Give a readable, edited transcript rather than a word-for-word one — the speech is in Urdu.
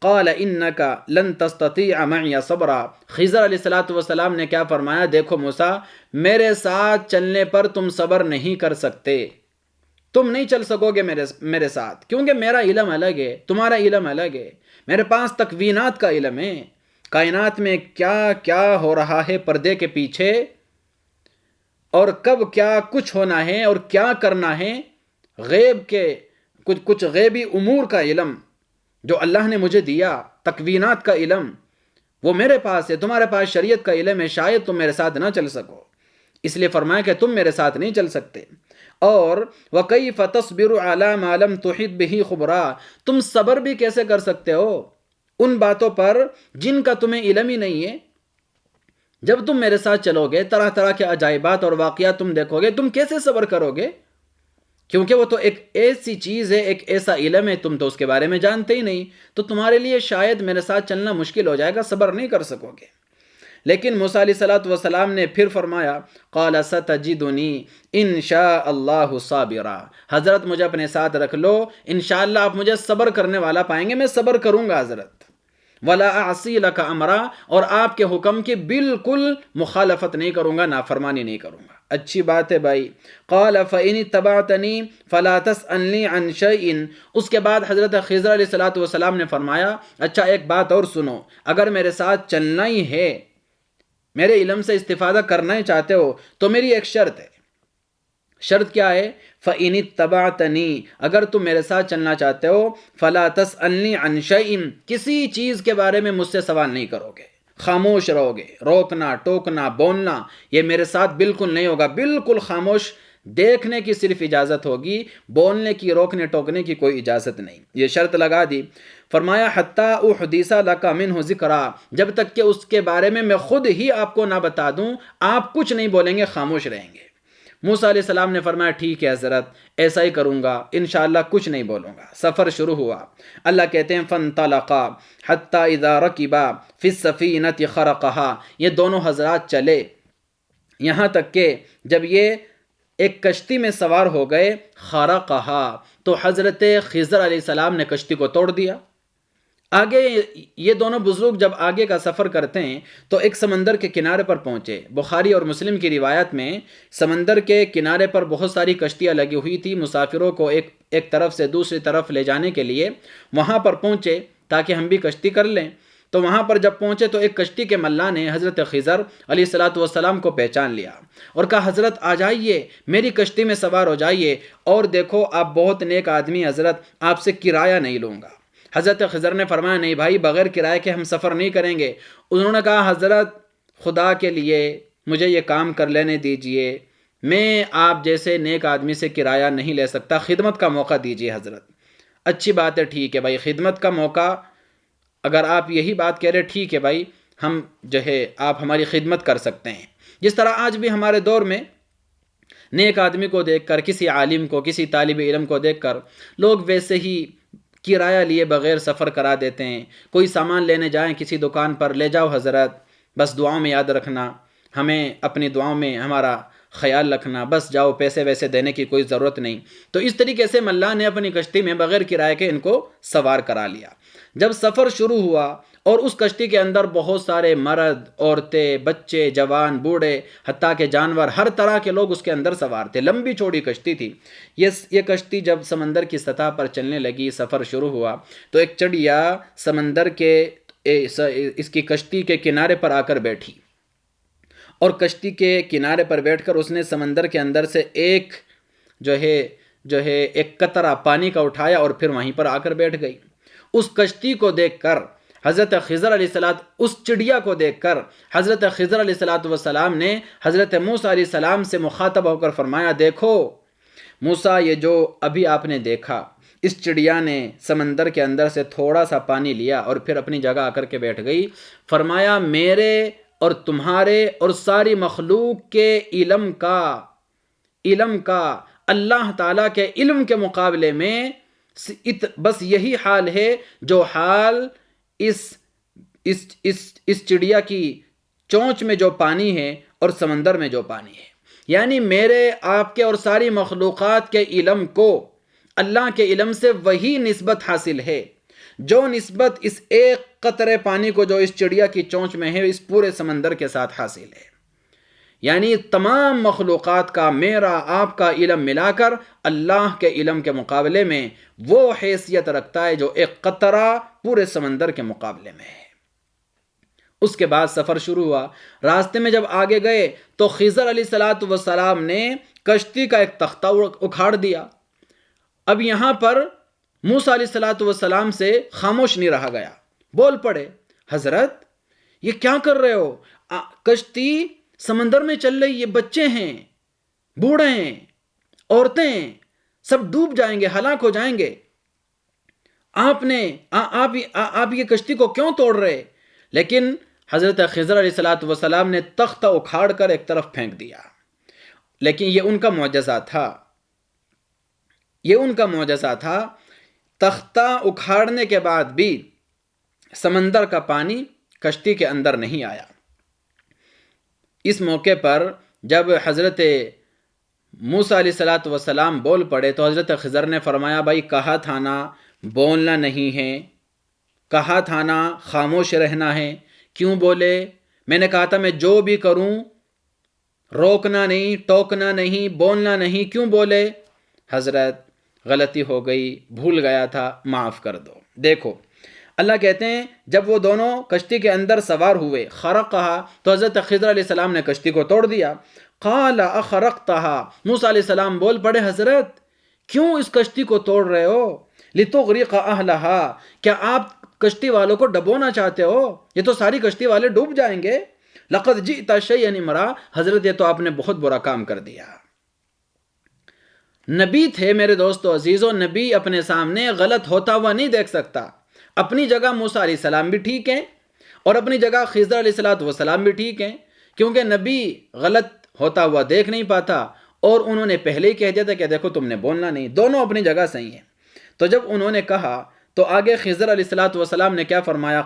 قال انک لن تستطیع معی صبرا، خضر علیہ السلام نے کیا فرمایا، دیکھو موسیٰ، میرے ساتھ چلنے پر تم صبر نہیں کر سکتے، تم نہیں چل سکو گے میرے ساتھ، کیونکہ میرا علم الگ ہے، تمہارا علم الگ ہے، میرے پاس تکوینات کا علم ہے، کائنات میں کیا کیا ہو رہا ہے پردے کے پیچھے، اور کب کیا کچھ ہونا ہے اور کیا کرنا ہے، غیب کے کچھ غیبی امور کا علم جو اللہ نے مجھے دیا، تکوینات کا علم وہ میرے پاس ہے، تمہارے پاس شریعت کا علم ہے، شاید تم میرے ساتھ نہ چل سکو، اس لیے فرمایا کہ تم میرے ساتھ نہیں چل سکتے۔ اور وَكَيْفَ تَصْبِرُ عَلَى مَا لَمْ تُحِطْ بِهِ خُبْرًا، تم صبر بھی کیسے کر سکتے ہو ان باتوں پر جن کا تمہیں علم ہی نہیں ہے۔ جب تم میرے ساتھ چلو گے، طرح طرح کے عجائبات اور واقعات تم دیکھو گے، تم کیسے صبر کرو گے؟ کیونکہ وہ تو ایک ایسی چیز ہے، ایک ایسا علم ہے، تم تو اس کے بارے میں جانتے ہی نہیں، تو تمہارے لیے شاید میرے ساتھ چلنا مشکل ہو جائے گا، صبر نہیں کر سکو گے۔ لیکن موسیٰ علیہ السلام نے پھر فرمایا، قال ستجدنی ان شاء اللہ صابرا، حضرت مجھے اپنے ساتھ رکھ لو، انشاءاللہ آپ مجھے صبر کرنے والا پائیں گے، میں صبر کروں گا حضرت، ولا اعصی لک امرا، اور آپ کے حکم کی بالکل مخالفت نہیں کروں گا، نافرمانی نہیں کروں گا۔ اچھی بات ہے بھائی۔ قال فإن اتبعتنی فلا تسألنی عن شیء، اس کے بعد حضرت خضر علیہ السلام نے فرمایا، اچھا ایک بات اور سنو، اگر میرے ساتھ چلنا ہی ہے، میرے علم سے استفادہ کرنا ہی چاہتے ہو، تو میری ایک شرط ہے۔ شرط کیا ہے؟ فَإِنِ اتَّبَعْتَنِي، اگر تم میرے ساتھ چلنا چاہتے ہو، فَلَا تَسْأَلْنِي عَنْ شَيْءٍ، کسی چیز کے بارے میں مجھ سے سوال نہیں کرو گے، خاموش رہو گے، روکنا ٹوکنا بولنا یہ میرے ساتھ بالکل نہیں ہوگا، بالکل خاموش، دیکھنے کی صرف اجازت ہوگی، بولنے کی روکنے ٹوکنے کی کوئی اجازت نہیں، یہ شرط لگا دی۔ فرمایا حتیٰ احدث لک منہ ذکرا، جب تک کہ اس کے بارے میں خود ہی آپ کو نہ بتا دوں، آپ کچھ نہیں بولیں گے، خاموش رہیں گے۔ موسیٰ علیہ السلام نے فرمایا ٹھیک ہے حضرت، ایسا ہی کروں گا، انشاءاللہ کچھ نہیں بولوں گا۔ سفر شروع ہوا۔ اللہ کہتے ہیں فانطلقا حتی اذا رکبا فی السفینۃ خرقہا، یہ دونوں حضرات چلے یہاں تک کہ جب یہ ایک کشتی میں سوار ہو گئے، خرقہا، تو حضرت خضر علیہ السلام نے کشتی کو توڑ دیا۔ آگے یہ دونوں بزرگ جب آگے کا سفر کرتے ہیں تو ایک سمندر کے کنارے پر پہنچے۔ بخاری اور مسلم کی روایت میں سمندر کے کنارے پر بہت ساری کشتیاں لگی ہوئی تھی، مسافروں کو ایک طرف سے دوسری طرف لے جانے کے لیے، وہاں پر پہنچے تاکہ ہم بھی کشتی کر لیں۔ تو وہاں پر جب پہنچے تو ایک کشتی کے ملا نے حضرت خضر علیہ السلام کو پہچان لیا اور کہا حضرت آ جائیے، میری کشتی میں سوار ہو جائیے، اور دیکھو آپ بہت نیک آدمی، حضرت آپ سے کرایہ نہیں لوں گا۔ حضرت خضر نے فرمایا نہیں بھائی، بغیر کرائے کے ہم سفر نہیں کریں گے۔ انہوں نے کہا حضرت خدا کے لیے مجھے یہ کام کر لینے دیجئے، میں آپ جیسے نیک آدمی سے کرایہ نہیں لے سکتا، خدمت کا موقع دیجئے حضرت۔ اچھی بات ہے، ٹھیک ہے بھائی، خدمت کا موقع، اگر آپ یہی بات کہہ رہے ٹھیک ہے بھائی، ہم جو ہے آپ ہماری خدمت کر سکتے ہیں۔ جس طرح آج بھی ہمارے دور میں نیک آدمی کو دیکھ کر، کسی عالم کو، کسی طالب علم کو دیکھ کر لوگ ویسے ہی کرایہ لیے بغیر سفر کرا دیتے ہیں۔ کوئی سامان لینے جائیں کسی دکان پر، لے جاؤ حضرت، بس دعاؤں میں یاد رکھنا، ہمیں اپنی دعاؤں میں ہمارا خیال رکھنا، بس جاؤ، پیسے ویسے دینے کی کوئی ضرورت نہیں۔ تو اس طریقے سے ملا نے اپنی کشتی میں بغیر کرائے کے ان کو سوار کرا لیا۔ جب سفر شروع ہوا اور اس کشتی کے اندر بہت سارے مرد، عورتیں، بچے، جوان، بوڑھے، حتیٰ کہ جانور، ہر طرح کے لوگ اس کے اندر سوار تھے، لمبی چوڑی کشتی تھی۔ یہ کشتی جب سمندر کی سطح پر چلنے لگی، سفر شروع ہوا، تو ایک چڑیا سمندر کے اس کی کشتی کے کنارے پر آ کر بیٹھی، اور کشتی کے کنارے پر بیٹھ کر اس نے سمندر کے اندر سے ایک ایک قطرہ پانی کا اٹھایا اور پھر وہیں پر آ کر بیٹھ گئی۔ اس کشتی کو دیکھ کر حضرت خضر علیہ السلام، اس چڑیا کو دیکھ کر حضرت خضر علیہ السلام نے حضرت موسیٰ علیہ السلام سے مخاطب ہو کر فرمایا دیکھو موسیٰ، یہ جو ابھی آپ نے دیکھا، اس چڑیا نے سمندر کے اندر سے تھوڑا سا پانی لیا اور پھر اپنی جگہ آ کر کے بیٹھ گئی۔ فرمایا میرے اور تمہارے اور ساری مخلوق کے علم کا اللہ تعالیٰ کے علم کے مقابلے میں بس یہی حال ہے جو حال اس چڑیا کی چونچ میں جو پانی ہے اور سمندر میں جو پانی ہے، یعنی میرے، آپ کے اور ساری مخلوقات کے علم کو اللہ کے علم سے وہی نسبت حاصل ہے جو نسبت اس ایک قطرے پانی کو جو اس چڑیا کی چونچ میں ہے اس پورے سمندر کے ساتھ حاصل ہے. یعنی تمام مخلوقات کا میرا آپ کا علم ملا کر اللہ کے علم کے مقابلے میں وہ حیثیت رکھتا ہے جو ایک قطرہ پورے سمندر کے مقابلے میں ہے. اس کے بعد سفر شروع ہوا. راستے میں جب آگے گئے تو خضر علیہ السلام نے کشتی کا ایک تختہ اکھاڑ دیا. اب یہاں پر موسیٰ علیہ السلام سے خاموش نہیں رہا گیا، بول پڑے، حضرت یہ کیا کر رہے ہو؟ کشتی سمندر میں چل رہی، یہ بچے ہیں، بوڑھے ہیں، عورتیں ہیں، سب ڈوب جائیں گے، ہلاک ہو جائیں گے. آپ یہ کشتی کو کیوں توڑ رہے؟ لیکن حضرت خضر علیہ السلام نے تختہ اکھاڑ کر ایک طرف پھینک دیا. لیکن یہ ان کا معجزہ تھا. تختہ اکھاڑنے کے بعد بھی سمندر کا پانی کشتی کے اندر نہیں آیا. اس موقع پر جب حضرت موسیٰ علیہ السلام بول پڑے تو حضرت خضر نے فرمایا، بھائی کہا تھا نا بولنا نہیں ہے، کہا تھا نا خاموش رہنا ہے، کیوں بولے؟ میں نے کہا تھا میں جو بھی کروں روکنا نہیں، ٹوکنا نہیں، بولنا نہیں، کیوں بولے؟ حضرت غلطی ہو گئی، بھول گیا تھا، معاف کر دو. دیکھو اللہ کہتے ہیں جب وہ دونوں کشتی کے اندر سوار ہوئے، خرقہا، تو حضرت خضر علیہ السلام نے کشتی کو توڑ دیا. قال اخرقتہا، موسیٰ علیہ السلام بول پڑے، حضرت کیوں اس کشتی کو توڑ رہے ہو؟ لتغرق اہلہا، کیا آپ کشتی والوں کو ڈبونا چاہتے ہو؟ یہ تو ساری کشتی والے ڈوب جائیں گے. لقد جئت شیئا امرا، حضرت یہ تو آپ نے بہت برا کام کر دیا. نبی تھے میرے دوستو عزیزو، نبی اپنے سامنے غلط ہوتا ہوا نہیں دیکھ سکتا. اپنی جگہ موسیٰ علیہ السلام بھی ٹھیک ہیں اور اپنی جگہ خضر علیہ السلام بھی ٹھیک ہیں، کیونکہ نبی غلط ہوتا ہوا دیکھ نہیں پاتا اور انہوں نے پہلے ہی کہہ دیا تھا کہ دیکھو تم نے بولنا نہیں. دونوں اپنی جگہ صحیح ہیں. تو جب انہوں نے کہا تو آگے خضر علیہ السلام نے کیا فرمایا؟